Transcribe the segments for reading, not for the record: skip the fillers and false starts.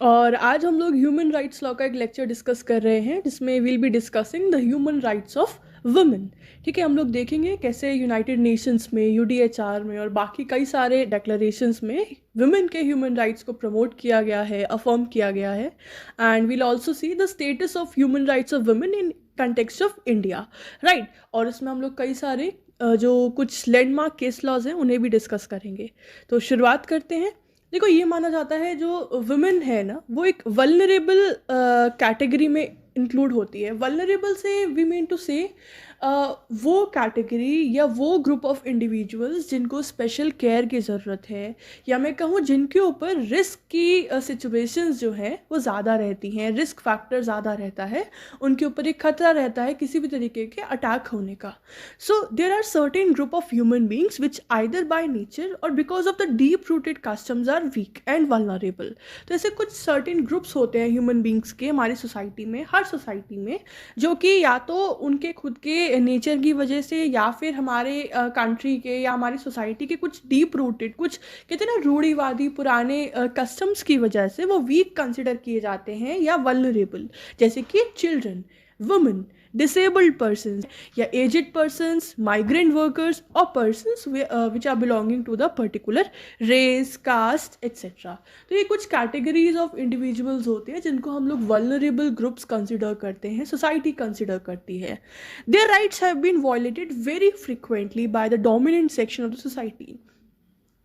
और आज हम लोग ह्यूमन राइट्स लॉ का एक लेक्चर डिस्कस कर रहे हैं जिसमें will be discussing the human rights of women. ठीक है, हम लोग देखेंगे कैसे यूनाइटेड नेशंस में, यूडीएचआर में और बाकी कई सारे डिक्लेरेशंस में वुमेन के ह्यूमन राइट्स को प्रमोट किया गया है, अफर्म किया गया है। And we'll also see the status of human rights of women in context of India, right. और इसमें हम लोग कई सारे जो कुछ लैंडमार्क केस लॉज हैं उन्हें भी डिस्कस करेंगे। तो शुरुआत करते हैं। देखो, ये माना जाता है जो वुमेन है ना, वो एक वल्नरेबल कैटेगरी में इंक्लूड होती है। वल्नरेबल से वी मीन टू से वो कैटेगरी या वो ग्रुप ऑफ इंडिविजुअल्स जिनको स्पेशल केयर की ज़रूरत है, या मैं कहूँ जिनके ऊपर रिस्क की सिचुएशंस जो हैं वो ज़्यादा रहती हैं, रिस्क फैक्टर ज़्यादा रहता है, उनके ऊपर एक खतरा रहता है किसी भी तरीके के अटैक होने का। So there are certain group of human beings which either by nature और because of the deep rooted customs are weak and vulnerable. तो ऐसे कुछ सर्टेन ग्रुप्स होते हैं ह्यूमन बींग्स के हमारी सोसाइटी में, हर सोसाइटी में, जो कि या तो उनके खुद के नेचर की वजह से या फिर हमारे कंट्री के या हमारी सोसाइटी के कुछ डीप रूटेड, कुछ कहते हैं ना रूढ़िवादी पुराने कस्टम्स की वजह से वो वीक कंसिडर किए जाते हैं या वल्नरेबल। जैसे कि चिल्ड्रन, वुमेन, disabled persons या aged persons, migrant workers or persons which are belonging to the particular race, caste etc. तो ये कुछ categories of individuals होते हैं जिनको हम लोग vulnerable groups consider करते हैं, society consider करती है। Their rights have been violated very frequently by the dominant section of the society।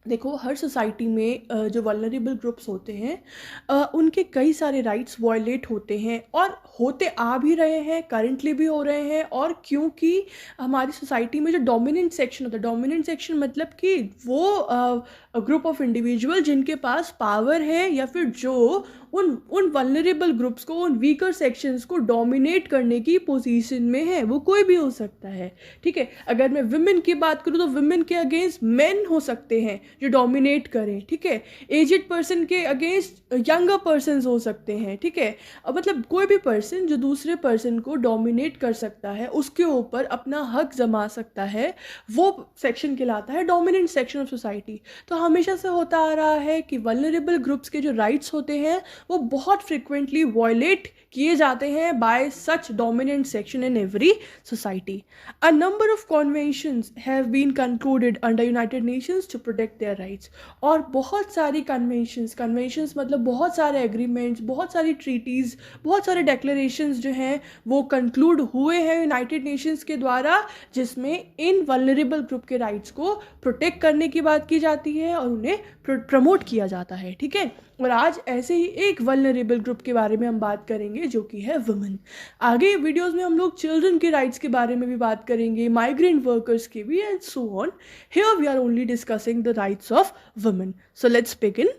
देखो, हर सोसाइटी में जो वल्नरेबल ग्रुप्स होते हैं उनके कई सारे राइट्स वायलेट होते हैं और होते आ भी रहे हैं, करंटली भी हो रहे हैं। और क्योंकि हमारी सोसाइटी में जो डोमिनेंट सेक्शन होता है, डोमिनेंट सेक्शन मतलब कि वो ग्रुप ऑफ इंडिविजुअल जिनके पास पावर है या फिर जो उन वल्नरेबल ग्रुप्स को, उन वीकर सेक्शंस को डोमिनेट करने की पोजीशन में है, वो कोई भी हो सकता है। ठीक है, अगर मैं विमेन की बात करूँ तो विमेन के अगेंस्ट मेन हो सकते हैं जो डोमिनेट करें। ठीक है, एजेड पर्सन के अगेंस्ट यंगर पर्सन हो सकते हैं। ठीक है, मतलब कोई भी पर्सन जो दूसरे पर्सन को डोमिनेट कर सकता है, उसके ऊपर अपना हक जमा सकता है, वो सेक्शन कहलाता है डोमिनेंट सेक्शन ऑफ सोसाइटी। तो हमेशा से होता आ रहा है कि वल्नरेबल ग्रुप्स के जो राइट्स होते हैं वो बहुत फ्रिक्वेंटली वायलेट किए जाते हैं by such dominant section in every society. A number of conventions have been concluded under United Nations to protect their rights. और बहुत सारी कन्वेंशंस मतलब बहुत सारे एग्रीमेंट्स, बहुत सारी ट्रीटीज़, बहुत सारे डिक्लेरेशंस जो हैं वो कंक्लूड हुए हैं यूनाइटेड नेशंस के द्वारा, जिसमें इन वल्नरेबल ग्रुप के राइट्स को प्रोटेक्ट करने की बात की जाती है और उन्हें प्रमोट किया जाता है। ठीक है, और आज ऐसे ही एक वल्नरेबल ग्रुप के बारे में हम बात करेंगे जो कि है वुमेन। आगे वीडियोस में हम लोग चिल्ड्रन के राइट्स के बारे में भी बात करेंगे, माइग्रेंट वर्कर्स के भी, and so on. Here we are only discussing the rights of women. So let's begin.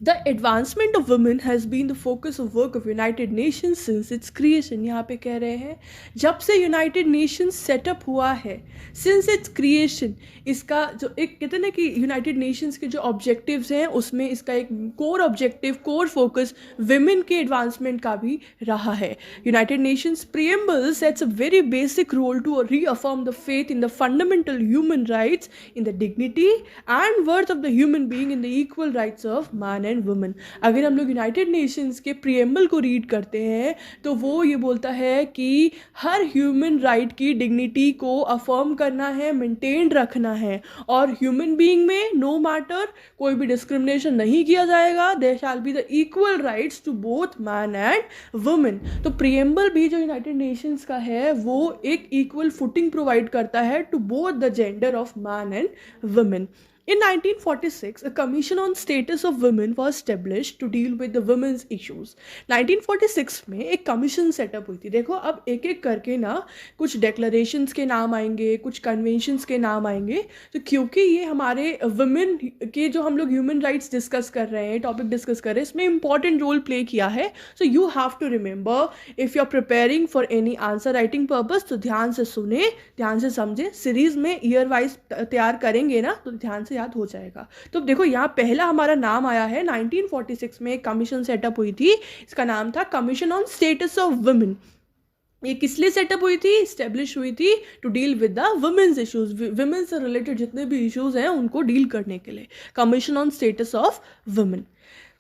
The advancement of women has been the focus of work of United Nations since its creation। यहाँ पे कह रहे हैं जब से United Nations setup हुआ है, since its creation, इसका जो एक कहते हैं ना कि United Nations के जो ऑब्जेक्टिव्स हैं उसमें इसका एक core objective, core focus women के एडवांसमेंट का भी रहा है। United Nations preamble sets a very basic role to reaffirm the faith in the fundamental human rights, in the dignity and worth of the human being, in the equal rights of man and women. अगर हम लोग United Nations के preamble को read करते हैं तो वो ये बोलता है कि हर ह्यूमन राइट की डिग्निटी को अफर्म करना है, मेंटेन रखना है, और ह्यूमन बीइंग में नो मैटर कोई भी डिस्क्रिमिनेशन नहीं किया जाएगा। There shall be the equal rights to both man and women. तो प्रीएम्बल भी जो यूनाइटेड नेशंस का है वो एक इक्वल फुटिंग प्रोवाइड करता है to both the gender of man and women. In 1946, a commission on status of women was established to deal with the women's issues। 1946 में एक कमीशन सेटअप हुई थी। देखो, अब एक एक करके ना कुछ डेक्लरेशंस के नाम आएंगे, कुछ कन्वेंशंस के नाम आएंगे। तो क्योंकि ये हमारे वुमेन के जो हम लोग ह्यूमन राइट्स डिस्कस कर रहे हैं, टॉपिक डिस्कस कर रहे हैं, इसमें इंपॉर्टेंट रोल प्ले किया है। So you have to remember if you are preparing for any answer writing purpose, तो ध्यान से सुने, ध्यान से समझे। सीरीज में ईयर वाइज तैयार करेंगे ना तो ध्यान से याद हो जाएगा। तो देखो, यहाँ पहला हमारा नाम आया है 1946 में एक कमीशन सेटअप हुई थी। इसका नाम था commission on status of women. ये किस लिए सेटअप हुई थी, इस्टेब्लिश हुई थी to deal with the women's issues, women से रिलेटेड जितने भी इश्यूज हैं उनको डील करने के लिए। Commission on status of women.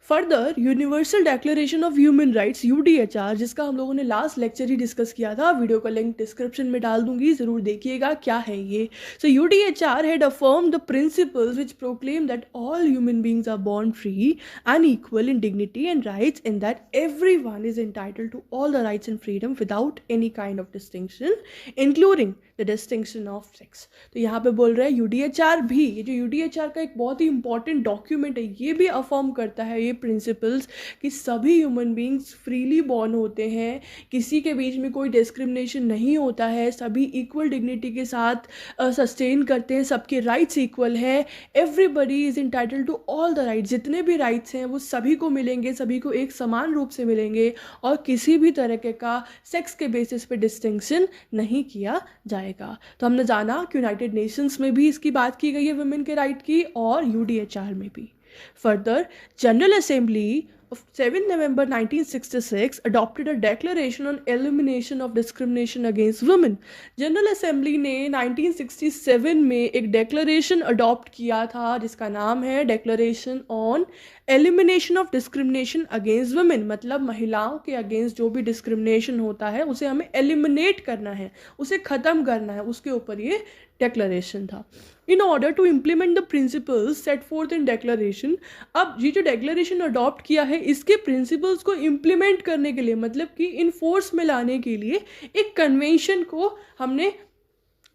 Further universal declaration of human rights UDHR, जिसका हम लोगों ने लास्ट लेक्चर ही डिस्कस किया था, वीडियो का लिंक डिस्क्रिप्शन में डाल दूंगी, जरूर देखिएगा क्या है ये. So UDHR had affirm the principles which proclaim that all human beings are born free and equal in dignity and rights, and that everyone is entitled to all the rights and freedom without any kind of distinction, including the distinction of sex. तो यहाँ पे बोल रहे हैं UDHR भी, ये जो UDHR का एक बहुत ही इंपॉर्टेंट डॉक्यूमेंट है, ये भी अफर्म करता है ये प्रिंसिपल्स कि सभी ह्यूमन बींग्स फ्रीली बॉर्न होते हैं, किसी के बीच में कोई डिस्क्रिमिनेशन नहीं होता है, सभी इक्वल डिग्निटी के साथ सस्टेन करते हैं, सबके राइट्स इक्वल हैं, everybody is entitled to all the rights, जितने भी राइट्स हैं वो सभी को मिलेंगे, सभी को एक समान रूप से मिलेंगे और किसी भी तरह का सेक्स के बेसिस पे डिस्टिंक्शन नहीं किया जाएगा. तो हमने जाना कि यूनाइटेड नेशंस में भी इसकी बात की गई है वुमेन के राइट की, और यूडीएचआर में भी. Further, general assembly of 7 November 1966 adopted a declaration on elimination of discrimination against women. General assembly ने 1967 में एक डेक्लेरेशन अडॉप्ट किया था जिसका नाम है declaration on elimination of discrimination against women. मतलब महिलाओं के अगेंस्ट जो भी डिस्क्रिमिनेशन होता है उसे हमें एलिमिनेट करना है, उसे ख़त्म करना है, उसके ऊपर ये डेक्लेरेशन था. In order to implement the principles set forth in declaration, अब ये जो डेक्लेरेशन अडॉप्ट किया है इसके प्रिंसिपल्स को इम्प्लीमेंट करने के लिए, मतलब कि इन फोर्स में लाने के लिए एक कन्वेंशन को हमने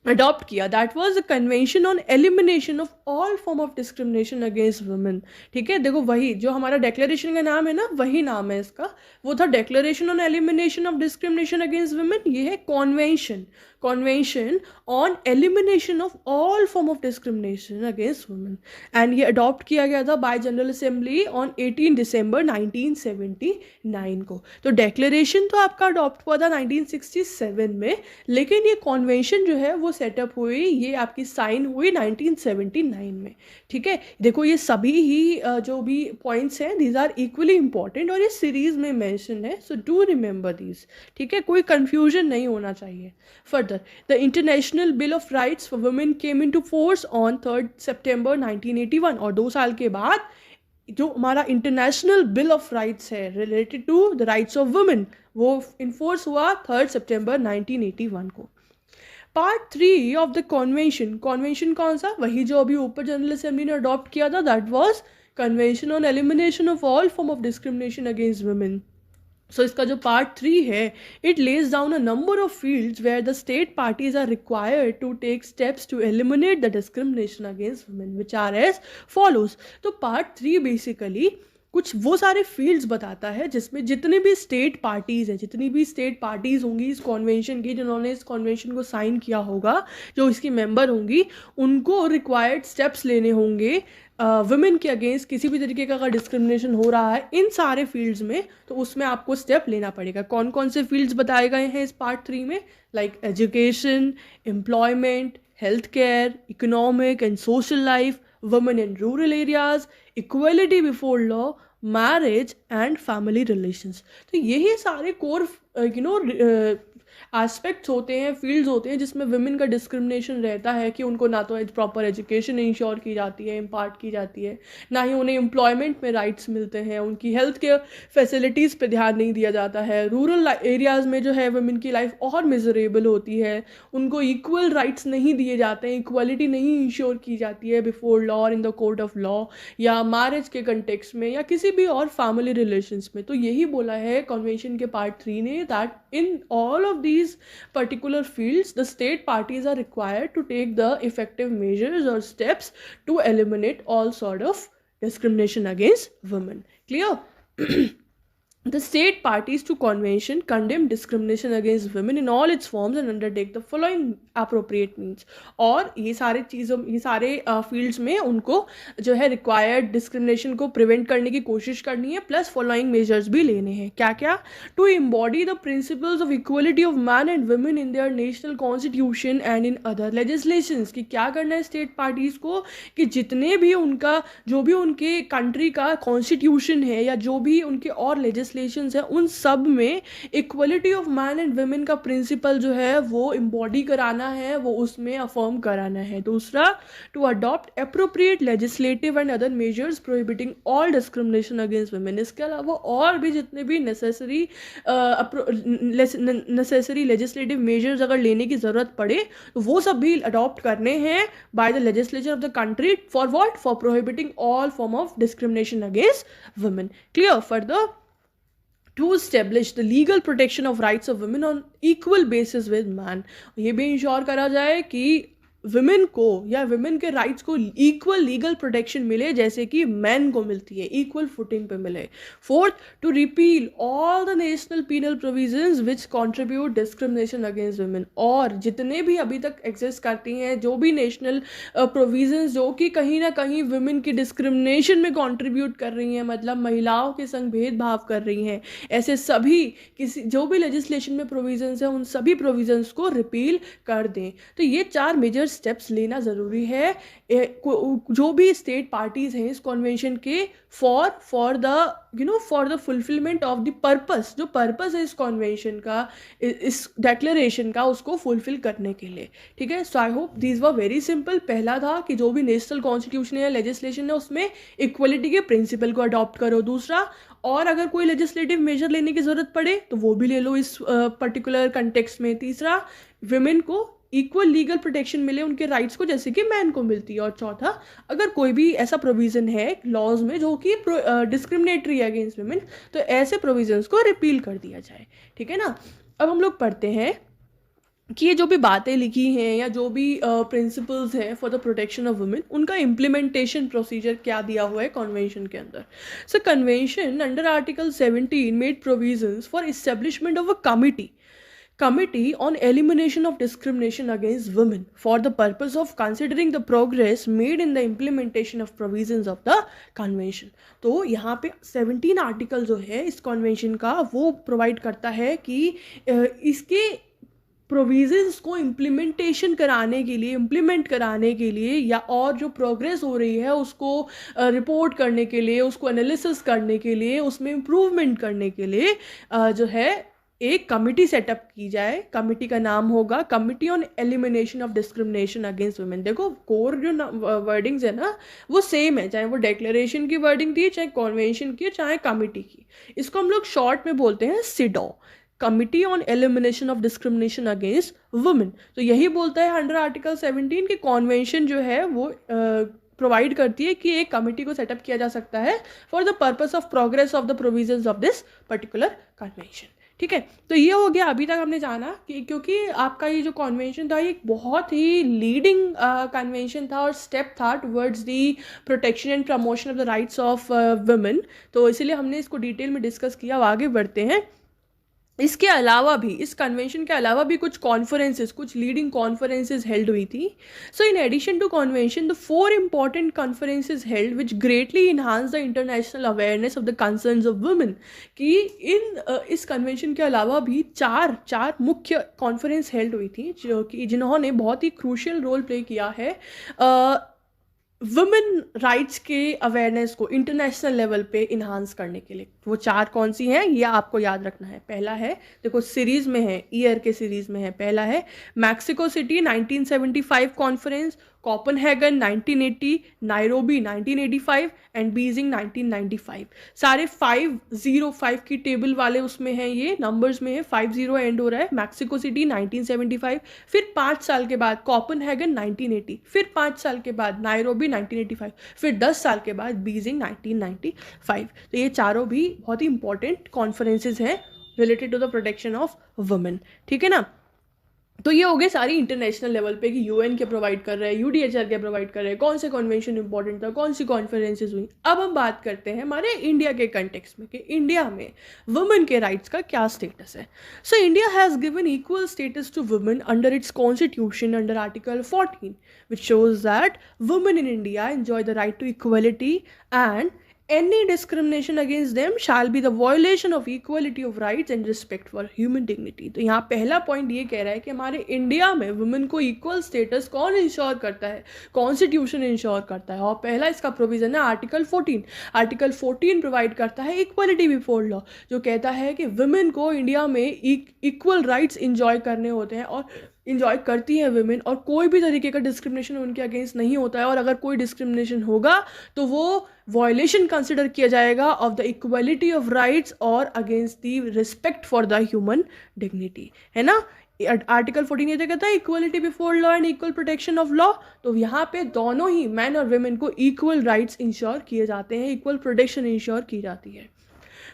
अडॉप्ट किया. That was the convention on elimination of all form of discrimination against women. ठीक है, देखो वही जो हमारा डेक्लेरेशन का नाम है ना, वही नाम है इसका, वो था declaration on elimination of discrimination against women. ये है convention on elimination of all form of discrimination against women, and ये अडॉप्ट किया गया था बाय जनरल असेंबली ऑन 18 दिसंबर 1979 को. तो डेक्लेरेशन तो आपका अडॉप्ट हुआ था 1967 में, लेकिन ये कॉन्वेंशन जो है वो सेटअप हुई, ये आपकी साइन हुई 1979 में. ठीक है, देखो ये सभी ही जो भी पॉइंट्स हैं दीज आर इक्वली इंपॉर्टेंट और ये सीरीज में मेंशन है, सो डू रिमेंबर दीज. ठीक है, कोई कंफ्यूजन नहीं होना चाहिए. Further, the international bill of rights for women came into force on 3 सितंबर 1981, और 2 साल के बाद जो हमारा इंटरनेशनल बिल ऑफ राइट्स है related to the rights of women वो इन्फोर्स हुआ 3 सितंबर 1981 को. पार्ट 3 ऑफ द कॉन्वेंशन कौन सा, वही जो अभी ऊपर जनरल असेंबली ने अडॉप्ट किया था, that was convention on elimination of all form of discrimination against women. So इसका जो पार्ट 3 है, it lays down a number of fields where the state parties are required to take steps to eliminate the discrimination against women which are as follows. तो part 3 basically कुछ वो सारे fields बताता है जिसमें जितने भी स्टेट पार्टीज़ हैं, जितनी भी स्टेट पार्टीज़ होंगी इस कॉन्वेंशन की, जिन्होंने इस कॉन्वेंशन को साइन किया होगा, जो इसकी मेंबर होंगी, उनको रिक्वायर्ड स्टेप्स लेने होंगे वुमेन के अगेंस्ट किसी भी तरीके का अगर डिस्क्रिमिनेशन हो रहा है इन सारे फील्ड्स में, तो उसमें आपको स्टेप लेना पड़ेगा. कौन कौन से फील्ड्स बताए गए हैं इस पार्ट 3 में, like education, employment, health care, economic and social life, women in rural areas, equality before law, marriage and family relations. तो यही सारे कोर एस्पेक्ट्स होते हैं, फील्ड्स होते हैं जिसमें वुमेन का डिस्क्रिमिनेशन रहता है कि उनको ना तो प्रॉपर एजुकेशन इंश्योर की जाती है, इम्पार्ट की जाती है, ना ही उन्हें एम्प्लॉयमेंट में राइट्स मिलते हैं, उनकी हेल्थ केयर फैसिलिटीज़ पे ध्यान नहीं दिया जाता है, रूरल एरियाज़ में जो है वुमेन की लाइफ और मिजरेबल होती है, उनको इक्वल राइट्स नहीं दिए जाते हैं, इक्वलिटी नहीं इंश्योर की जाती है बिफोर लॉ और in the court of law, या मैरिज के कंटेक्स्ट में, या किसी भी और फैमिली रिलेशंस में. तो यही बोला है कन्वेंशन के पार्ट 3 ने, that in all of these particular fields the state parties are required to take the effective measures or steps to eliminate all sort of discrimination against women. Clear? The state parties to convention condemn discrimination against women in all its forms and undertake the following appropriate means. और ये सारे fields में उनको जो है required discrimination को prevent करने की कोशिश करनी है, प्लस फॉलोइंग मेजर्स भी लेने हैं. क्या क्या? To embody the principles of equality of man and women in their national constitution and in other legislations. कि क्या करना है स्टेट पार्टीज़ को, कि जितने भी उनका जो भी उनके कंट्री का कॉन्स्टिट्यूशन है या जो भी उनके और लेजिस्लेशन लेजिस्लेशंस हैं उन सब में equality of man and women का प्रिंसिपल जो है वो इम्बॉडी कराना है, वो उसमें अफर्म कराना है। दूसरा, to adopt appropriate legislative and other measures prohibiting all discrimination against women. इसके अलावा और भी जितने भी नेसेसरी लेजिस्लेटिव मेजर्स अगर लेने की ज़रूरत पड़े तो वो सब भी अडॉप्ट करने हैं bye the legislature of the country for what, for prohibiting all form of discrimination against women. Clear? Further, to establish the legal protection of rights of women on equal basis with man। ये भी ensure करा जाए कि women को या women के rights को equal legal protection मिले जैसे कि मैन को मिलती है, इक्वल फुटिंग पे मिले। Fourth, to repeal all the national penal provisions which contribute discrimination against women. और जितने भी अभी तक एग्जिस्ट करती हैं जो भी नेशनल प्रोविजंस जो कि कहीं ना कहीं वुमेन की डिस्क्रिमिनेशन में कंट्रीब्यूट कर रही हैं, मतलब महिलाओं के संग भेदभाव कर रही हैं, ऐसे सभी किसी जो भी लेजिस्लेशन में प्रोविजंस हैं उन सभी प्रोविजंस को रिपील कर दें। तो ये 4 मेजर स्टेप्स लेना ज़रूरी है जो भी स्टेट पार्टीज़ हैं इस कॉन्वेंशन के for the fulfilment of the purpose. जो पर्पस है इस कॉन्वेंशन का, इस डेक्लेरेशन का, उसको फुलफिल करने के लिए। ठीक है, so I hope these were very simple. पहला था कि जो भी नेशनल कॉन्स्टिट्यूशन या लेजिस्लेशन है उसमें इक्वलिटी के प्रिंसिपल को अडॉप्ट करो। दूसरा, और अगर कोई लेजिस्लेटिव मेजर लेने की ज़रूरत पड़े तो वो भी ले लो इस पर्टिकुलर कंटेक्स्ट में। तीसरा, विमेन को इक्वल लीगल प्रोटेक्शन मिले उनके राइट्स को जैसे कि मैन को मिलती है। और चौथा, अगर कोई भी ऐसा प्रोविज़न है लॉज में जो कि डिस्क्रिमिनेटरी है अगेंस्ट वुमेन तो ऐसे प्रोविजंस को रिपील कर दिया जाए। ठीक है ना? अब हम लोग पढ़ते हैं कि ये जो भी बातें लिखी हैं या जो भी प्रिंसिपल्स हैं for the protection of women उनका इम्प्लीमेंटेशन प्रोसीजर क्या दिया हुआ है कन्वेंशन के अंदर। So convention under article 17 made provisions for establishment of a committee on elimination of discrimination against women for the purpose of considering the progress made in the implementation of provisions of the convention। तो यहाँ पे 17 article जो है इस convention का वो provide करता है कि इसके प्रोविजंस को इम्प्लीमेंट कराने के लिए या और जो प्रोग्रेस हो रही है उसको रिपोर्ट करने के लिए, उसको एनालिसिस करने के लिए, उसमें इम्प्रूवमेंट करने के लिए जो है एक कमिटी सेटअप की जाए। कमिटी का नाम होगा committee on elimination of discrimination against women. देखो कोर जो वर्डिंग्स है ना वो सेम है, चाहे वो डिक्लेरेशन की वर्डिंग थी, चाहे कॉन्वेंशन की, चाहे कमिटी की। इसको हम लोग शॉर्ट में बोलते हैं CEDAW, committee on elimination of discrimination against women. तो यही बोलता है अंडर आर्टिकल 17 कि कॉन्वेंशन जो है वो प्रोवाइड करती है कि एक कमिटी को सेटअप किया जा सकता है for the purpose of progress of the provisions of this particular convention. ठीक है, तो ये हो गया अभी तक हमने जाना कि क्योंकि आपका ये जो कन्वेंशन था ये एक बहुत ही लीडिंग कन्वेंशन था और स्टेप था towards the protection and promotion of the rights of women, तो इसीलिए हमने इसको डिटेल में डिस्कस किया। अब आगे बढ़ते हैं। इसके अलावा भी, इस कन्वेंशन के अलावा भी कुछ लीडिंग कॉन्फ्रेंसेस हेल्ड हुई थी। So in addition to convention the 4 important conferences held which greatly enhance the international awareness of the concerns of women. कि इस कन्वेंशन के अलावा भी चार मुख्य कॉन्फ्रेंस हेल्ड हुई थी जो कि जिन्होंने बहुत ही क्रूशियल रोल प्ले किया है वुमेन राइट्स के अवेयरनेस को इंटरनेशनल लेवल पे इन्हांस करने के लिए। वो 4 कौन सी हैं ये आपको याद रखना है। पहला है, देखो सीरीज में है, ईयर के सीरीज में है, पहला है Mexico city 1975 conference, Copenhagen 1980, Nairobi 1985 and Beijing 1995। सारे 505 की टेबल वाले उसमें हैं, ये नंबर्स में है, 50 एंड हो रहा है। मैक्सिको सिटी 1975, फिर 5 साल के बाद कोपेनहेगन 1980, फिर 5 साल के बाद नायरोबी 1985, फिर 10 साल के बाद बीजिंग 1995। तो ये चारों भी बहुत ही इंपॉर्टेंट कॉन्फ्रेंसेज हैं related to the protection of women. ठीक है ना? तो ये हो गए सारी इंटरनेशनल लेवल पे कि यूएन के प्रोवाइड कर रहे हैं, यूडीएचआर के प्रोवाइड कर रहे हैं, कौन से कन्वेंशन इंपॉर्टेंट था, कौन सी कॉन्फ्रेंसेज हुई। अब हम बात करते हैं हमारे इंडिया के कंटेक्स्ट में कि इंडिया में वुमेन के राइट्स का क्या स्टेटस है। So India has given equal status to women under its constitution under article 14 which shows that women in India enjoy the right to equality and any discrimination against them shall be the violation of equality of rights and respect for human dignity। तो यहाँ पहला point ये कह रहा है कि हमारे India में वुमेन को इक्वल स्टेटस कौन इंश्योर करता है, कॉन्स्टिट्यूशन इंश्योर करता है, और पहला इसका प्रोविजन है आर्टिकल 14। आर्टिकल 14 प्रोवाइड करता है इक्वलिटी बिफोर लॉ, जो कहता है कि वुमेन को इंडिया में इक्वल राइट्स इंजॉय करने होते हैं और इंजॉय करती हैं वुमेन, और कोई भी तरीके का डिस्क्रिमिनेशन उनके अगेंस्ट नहीं होता है, और अगर कोई डिस्क्रिमिनेशन होगा तो वो वायलेशन कंसिडर किया जाएगा of the equality of rights और against the respect for the human dignity, है ना। आर्टिकल 14 ये कहता है equality before law and equal protection of law. तो यहाँ पे दोनों ही मैन और वुमेन को इक्वल राइट्स इंश्योर किए जाते हैं, इक्वल प्रोटेक्शन इंश्योर की जाती है।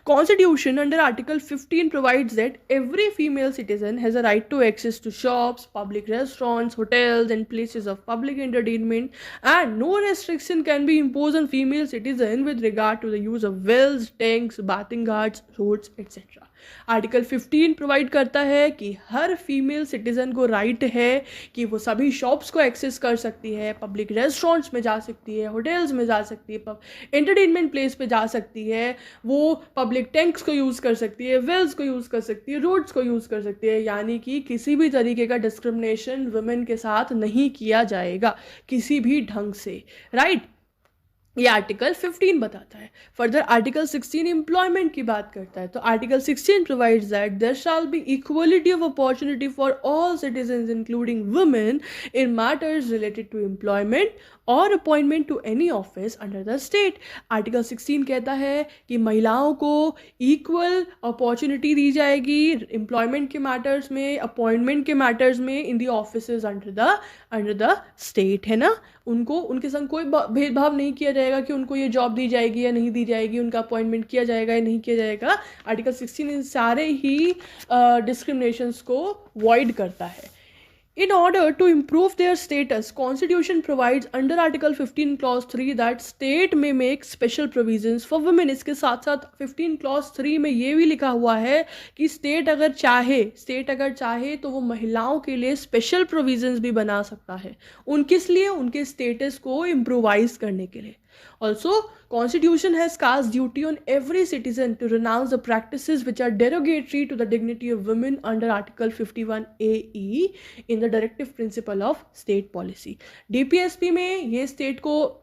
Constitution under Article 15 provides that every female citizen has a right to access to shops, public restaurants, hotels, and places of public entertainment, and no restriction can be imposed on female citizen with regard to the use of wells, tanks, bathing ghats, roads, etc. Article 15 provide करता है कि हर female citizen को right है कि वो सभी shops को access कर सकती है, पब्लिक रेस्टोरेंट्स में जा सकती है, होटल्स में जा सकती है, एंटरटेनमेंट प्लेस पे जा सकती है, वो पब्लिक टैंक्स को यूज़ कर सकती है, वेल्स को यूज़ कर सकती है, रोड्स को यूज़ कर सकती है। यानी कि किसी भी तरीके का डिस्क्रिमिनेशन वुमेन के साथ नहीं किया जाएगा किसी भी ढंग से, राइट। ये आर्टिकल 15 बताता है। फर्दर आर्टिकल 16 एम्प्लॉयमेंट की बात करता है। तो article 16 provides that there shall be equality of opportunity for all citizens including women in matters related to employment और appointment to any office under the state. Article 16 कहता है कि महिलाओं को इक्वल अपॉर्चुनिटी दी जाएगी एम्प्लॉयमेंट के मैटर्स में, appointment के मैटर्स में in the offices under the state, है ना। उनको उनके संग कोई भेदभाव नहीं किया जाएगा कि उनको ये जॉब दी जाएगी या नहीं दी जाएगी, उनका अपॉइंटमेंट किया जाएगा या नहीं किया जाएगा। आर्टिकल 16 इन सारे ही डिस्क्रिमिनेशंस को वॉइड करता है। In order to improve their status, Constitution provides under Article 15 Clause 3 that state may make special provisions for women। इसके साथ साथ 15 Clause 3 में ये भी लिखा हुआ है कि स्टेट अगर चाहे तो वो महिलाओं के लिए स्पेशल प्रोविजंस भी बना सकता है। किस लिए? उनके स्टेटस को इम्प्रोवाइज करने के लिए। Also, Constitution has cast duty on every citizen to renounce the practices which are derogatory to the dignity of women under Article 51AE in the Directive Principle of State Policy। DPSP में ये state को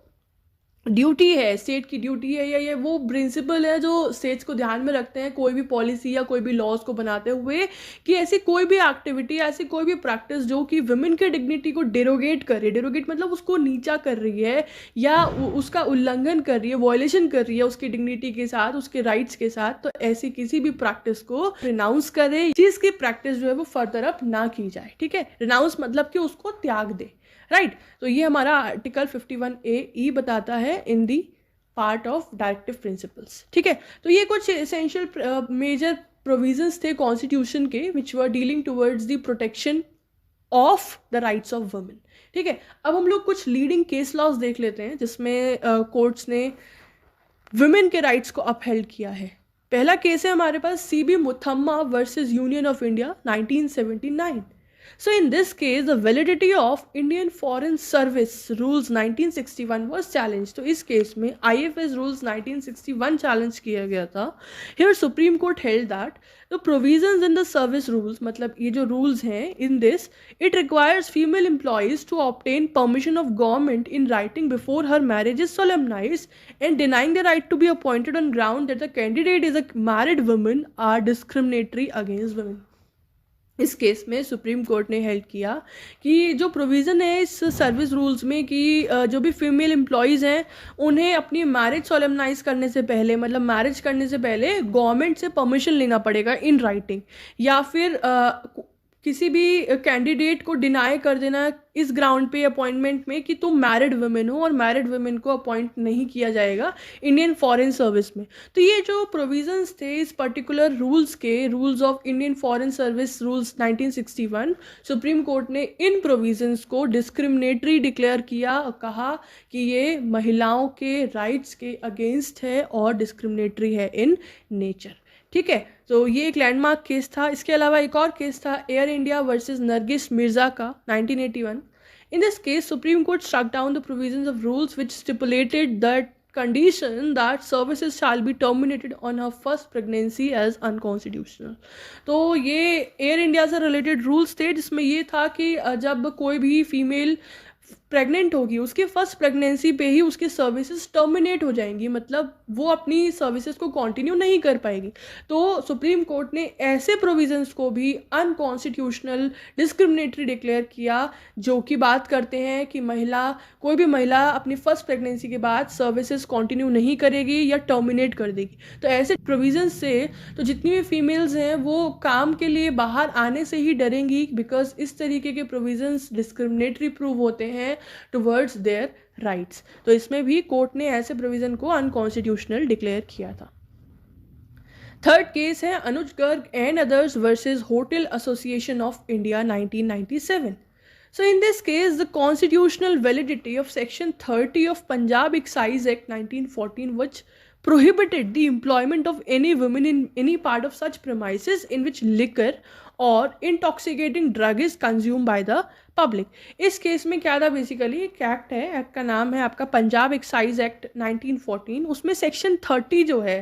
duty है, state की duty है, या ये वो principal है जो स्टेट्स को ध्यान में रखते हैं कोई भी पॉलिसी या कोई भी लॉज को बनाते हुए कि ऐसी कोई भी एक्टिविटी, ऐसी कोई भी प्रैक्टिस जो कि वुमेन के डिग्निटी को डेरोगेट कर रही है, डेरोगेट मतलब उसको नीचा कर रही है या उसका उल्लंघन कर रही है, वॉयलेशन कर रही है उसकी डिग्निटी के साथ, उसके राइट्स के साथ, तो ऐसी किसी भी प्रैक्टिस को रिनाउंस करे, जिसकी प्रैक्टिस जो है वो फर्दर अप ना की जाए। ठीक है, रिनाउंस मतलब कि उसको त्याग दे, राइट। तो ये हमारा आर्टिकल 51AE बताता है in the part of directive principles. ठीक है, तो ये कुछ एसेंशियल मेजर प्रोविजंस थे कॉन्स्टिट्यूशन के which were dealing towards the protection of the rights of women. ठीक है, अब हम लोग कुछ लीडिंग केस लॉज देख लेते हैं जिसमें कोर्ट्स ने वुमेन के राइट्स को अपहेल्ड किया है। पहला केस है हमारे पास CB Muthamma versus union of India 1979। So in this case, the validity of Indian Foreign Service Rules 1961 was challenged। तो इस केस में IFS Rules 1961 challenge किया गया था। Here Supreme Court held that the provisions in the service rules, मतलब ये जो rules हैं in this, it requires female employees to obtain permission of government in writing before her marriage is solemnized, and denying the right to be appointed on ground that the candidate is a married woman are discriminatory against women। इस case में supreme court ने held किया कि जो provision है इस service rules में कि जो भी फीमेल एम्प्लॉयज़ हैं उन्हें अपनी मैरिज सोलेमनाइज करने से पहले, मतलब मैरिज करने से पहले गवर्नमेंट से परमिशन लेना पड़ेगा इन राइटिंग, या फिर किसी भी कैंडिडेट को डिनाई कर देना इस ग्राउंड पे अपॉइंटमेंट में कि तुम मैरिड वुमेन हो और मैरिड वुमेन को अपॉइंट नहीं किया जाएगा इंडियन फॉरेन सर्विस में। तो ये जो प्रोविजंस थे इस पर्टिकुलर रूल्स के, rules of Indian foreign service rules 1961, supreme court ने इन प्रोविजंस को डिस्क्रिमिनेटरी डिक्लेयर किया और कहा कि ये महिलाओं के राइट्स के अगेंस्ट है और डिस्क्रिमिनेटरी है इन नेचर। ठीक है, तो ये एक लैंडमार्क केस था। इसके अलावा एक और केस था Air India versus Nargis Mirza का 1981। In this case Supreme Court struck down the provisions of rules which stipulated that condition that services shall be terminated on her first pregnancy as unconstitutional। तो ये air India से related rules थे जिसमें ये था कि जब कोई भी फीमेल प्रेग्नेंट होगी उसके फर्स्ट प्रेगनेंसी पे ही उसकी सर्विसेज टर्मिनेट हो जाएंगी, मतलब वो अपनी सर्विसेज को कंटिन्यू नहीं कर पाएगी। तो सुप्रीम कोर्ट ने ऐसे प्रोविजंस को भी अनकॉन्स्टिट्यूशनल डिस्क्रिमिनेटरी डिक्लेयर किया जो कि बात करते हैं कि कोई भी महिला अपनी फर्स्ट प्रेगनेंसी के बाद सर्विसेज कंटिन्यू नहीं करेगी या टर्मिनेट कर देगी। तो ऐसे प्रोविजंस से तो जितनी भी फीमेल्स हैं वो काम के लिए बाहर आने से ही डरेंगी, बिकॉज इस तरीके के प्रोविजंस डिस्क्रिमिनेटरी प्रूव होते हैं टुवर्ड्स देयर राइट्स। तो इसमें भी कोर्ट ने ऐसे प्रोविजन को अनकॉन्स्टिट्यूशनल डिक्लेयर किया था। थर्ड केस है Anuj Garg and others versus hotel association of India 1997। So in this case, the constitutional validity of Section 30 of Punjab Excise Act 1914, which prohibited the employment of any women in any part of such premises in which liquor or intoxicating drug is consumed by the public। इस case में क्या था, basically एक act है, act का नाम है आपका पंजाब एक्साइज एक्ट 1914। उसमें सेक्शन 30 जो है,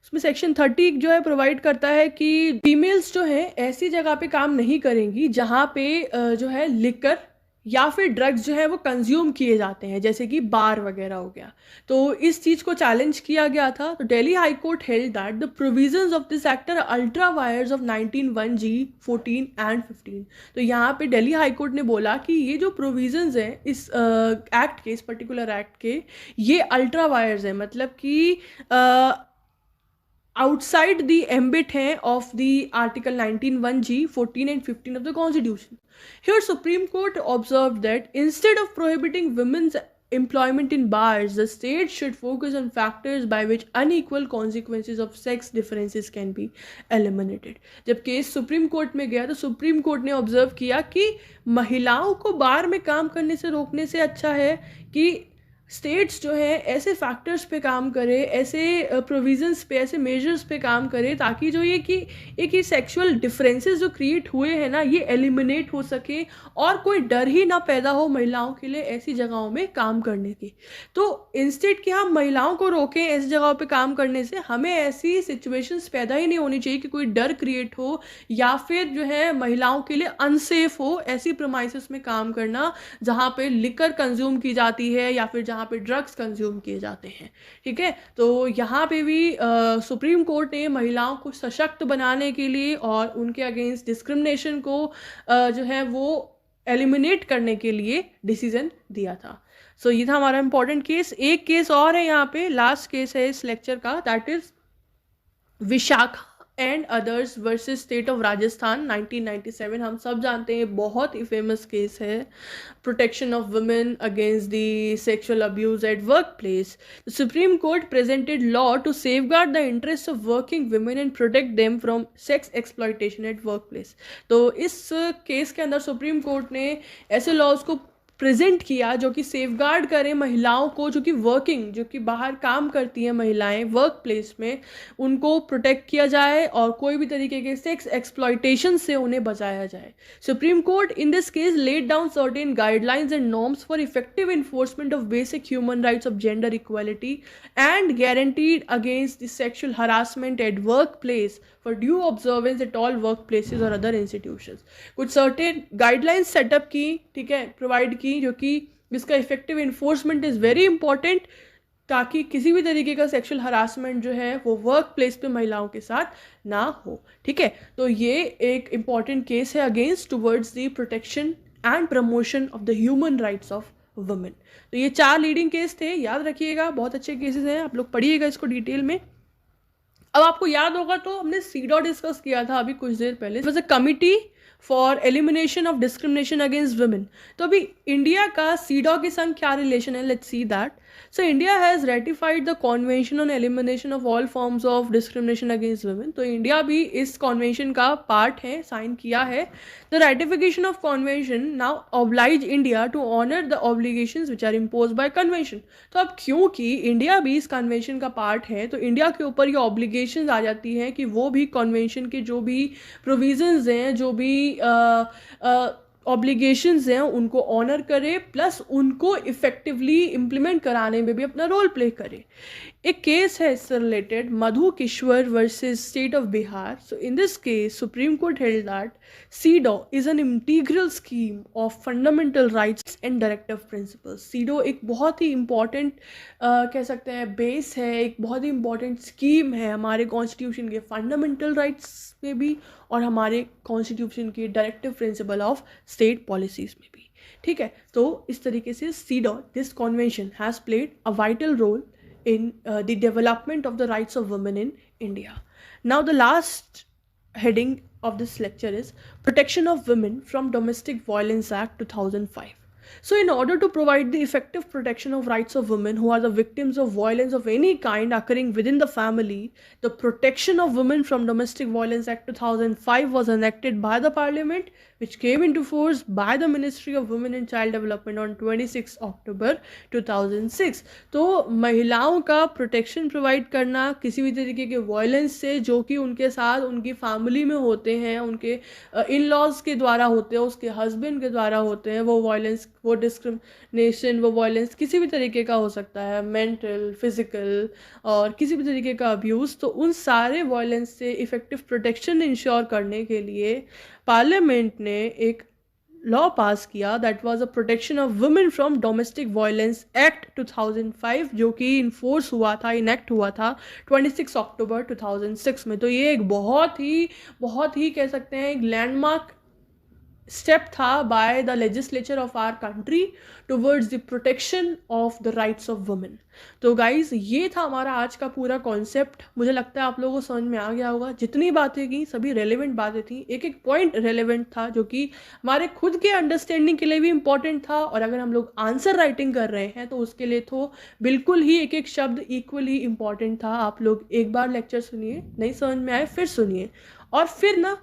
उसमें सेक्शन 30 जो है प्रोवाइड करता है कि फीमेल्स जो है ऐसी जगह पे काम नहीं करेंगी जहाँ पे जो है लिकर या फिर ड्रग्स जो है वो कंज्यूम किए जाते हैं, जैसे कि बार वगैरह हो गया। तो इस चीज़ को चैलेंज किया गया था। तो Delhi High Court held that the provisions of this act are ultra vires of 19(1)(g), 14 and 15। तो यहाँ पे दिल्ली हाई कोर्ट ने बोला कि ये जो प्रोविजंस हैं इस एक्ट के, इस पर्टिकुलर एक्ट के, ये अल्ट्रा वायर्स हैं, मतलब कि outside the ambit hai of the article 19(1)(g), 14 and 15 of the constitution। Here Supreme Court observed that instead of prohibiting women's employment in bars, the state should focus on factors by which unequal consequences of sex differences can be eliminated। जब case Supreme court में गया तो supreme court ने observe किया कि महिलाओं को बार में काम करने से रोकने से अच्छा है कि स्टेट्स जो है ऐसे फैक्टर्स पे काम करे, ऐसे प्रोविजंस पे, ऐसे मेजर्स पे काम करे ताकि जो ये कि एक ही सेक्सुअल डिफरेंसेस जो क्रिएट हुए हैं ना ये एलिमिनेट हो सके और कोई डर ही ना पैदा हो महिलाओं के लिए ऐसी जगहों में काम करने की। तो इंस्टेड कि हम महिलाओं को रोकें ऐसी जगहों पे काम करने से, हमें ऐसी सिचुएशंस पैदा ही नहीं होनी चाहिए कि कोई डर क्रिएट हो या फिर जो है महिलाओं के लिए अनसेफ हो ऐसी प्रेमाइसेस में काम करना जहाँ पे लिकर कंज्यूम की जाती है या फिर जहाँ पे ड्रग्स कंज्यूम किए जाते हैं। ठीक है, तो यहाँ पे भी सुप्रीम कोर्ट ने महिलाओं को सशक्त बनाने के लिए और उनके अगेंस्ट डिस्क्रिमिनेशन को जो है वो एलिमिनेट करने के लिए डिसीजन दिया था। सो ये था हमारा इंपॉर्टेंट केस। एक केस और है यहाँ पे, लास्ट केस है इस लेक्चर का, that is Vishakha and others versus state of Rajasthan 1997। हम सब जानते हैं बहुत ही फेमस केस है, protection of women against the sexual abuse at work place. The Supreme Court presented law to safeguard the interest of working women and protect them from sex exploitation at work place. तो इस case के अंदर supreme court ने ऐसे laws को present किया जो कि सेफगार्ड करें महिलाओं को, जो कि वर्किंग, जो कि बाहर काम करती हैं महिलाएं वर्क प्लेस में, उनको प्रोटेक्ट किया जाए और कोई भी तरीके के सेक्स एक्सप्लॉयटेशन से उन्हें बचाया जाए। Supreme court in this case laid down certain guidelines and norms for effective enforcement of basic human rights of gender equality and guaranteed against the sexual harassment eight work place for due observance at all workplaces or other institutions। कुछ certain guidelines setup की, ठीक है, provide की, जो कि जिसका effective enforcement is very important ताकि किसी भी तरीके का सेक्सुअल हरासमेंट जो है वो वर्क प्लेस पे महिलाओं के साथ ना हो। ठीक है, तो ये एक इम्पॉर्टेंट केस है against towards the protection and promotion of the human rights of women. तो ये 4 लीडिंग केस थे, याद रखिएगा, बहुत अच्छे केसेस हैं, आप लोग पढ़िएगा इसको डिटेल में। अब आपको याद होगा तो हमने सीडॉ डिस्कस किया था अभी कुछ देर पहले, it was a committee for elimination of discrimination against women. तो अभी इंडिया का सीडॉ के संग क्या रिलेशन है, let's see that. So India has ratified the convention on elimination of all forms of discrimination against women. तो इंडिया भी इस कॉन्वेंशन का पार्ट है, साइन किया है। The ratification of convention now oblige India to honour the obligations which are impose by convention. तो अब क्योंकि इंडिया भी इस कन्वेंशन का पार्ट है तो इंडिया के ऊपर ये ऑब्लिगेशंस आ जाती हैं कि वो भी कन्वेंशन के जो भी प्रोविजंस हैं, जो भी ऑब्लिगेशंस हैं उनको ऑनर करे, प्लस उनको इफेक्टिवली इम्प्लीमेंट कराने में भी अपना रोल प्ले करे। एक केस है इससे related, Madhu Kishwar versus state of Bihar. So in this case Supreme Court held that CEDAW is an integral scheme of fundamental rights and directive principles. CEDAW एक बहुत ही इंपॉर्टेंट कह सकते हैं बेस है, एक बहुत ही इंपॉर्टेंट स्कीम है हमारे कॉन्स्टिट्यूशन के फंडामेंटल राइट्स में भी और हमारे कॉन्स्टिट्यूशन के directive principle of state policies में भी। ठीक है, तो इस तरीके से CEDAW, this convention has played a vital role in the development of the rights of women in India. Now the last heading of this lecture is Protection of Women from Domestic Violence Act 2005. So in order to provide the effective protection of rights of women who are the victims of violence of any kind occurring within the family, the Protection of Women from Domestic Violence Act 2005 was enacted by the Parliament, which came into force by the Ministry of Women and Child Development on 26 October 2006. तो महिलाओं का protection provide करना किसी भी तरीके के violence से जो कि उनके साथ उनकी फैमिली में होते हैं, उनके इन लॉज के द्वारा होते हैं, उसके हस्बैंड के द्वारा होते हैं, वो वायलेंस, वो डिस्क्रिमिनेशन, वो वायलेंस किसी भी तरीके का हो सकता है, मेंटल, फिजिकल और किसी भी तरीके का अब्यूज़। तो उन सारे वायलेंस से इफ़ेक्टिव प्रोटेक्शन इंश्योर करने के लिए पार्लियामेंट ने एक लॉ पास किया, that was a protection of women from domestic violence act 2005, जो कि इन्फोर्स हुआ था, इनेक्ट हुआ था 26 अक्टूबर 2006 में। तो ये एक बहुत ही कह सकते हैं एक लैंडमार्क स्टेप था by the legislature of our country towards the protection of the rights of women. तो गाइज ये था हमारा आज का पूरा कॉन्सेप्ट। मुझे लगता है आप लोगों को समझ में आ गया होगा। जितनी बातें की सभी रेलेवेंट बातें थी, एक एक पॉइंट रेलेवेंट था जो कि हमारे खुद के अंडरस्टैंडिंग के लिए भी इम्पॉर्टेंट था, और अगर हम लोग आंसर राइटिंग कर रहे हैं तो उसके लिए तो बिल्कुल ही एक एक शब्द इक्वली इम्पॉर्टेंट था। आप लोग एक बार लेक्चर सुनिए, नहीं समझ में आए फिर सुनिए, और फिर ना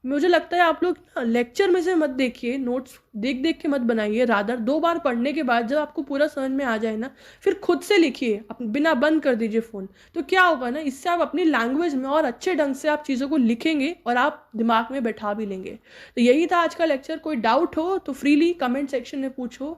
मुझे लगता है आप लोग ना लेक्चर में से मत देखिए, नोट्स देख देख के मत बनाइए, रादर 2 बार पढ़ने के बाद जब आपको पूरा समझ में आ जाए ना, फिर खुद से लिखिए, बिना बंद कर दीजिए फ़ोन। तो क्या होगा ना, इससे आप अपनी लैंग्वेज में और अच्छे ढंग से आप चीज़ों को लिखेंगे और आप दिमाग में बैठा भी लेंगे। तो यही था आज का लेक्चर। कोई डाउट हो तो फ्रीली कमेंट सेक्शन में पूछो।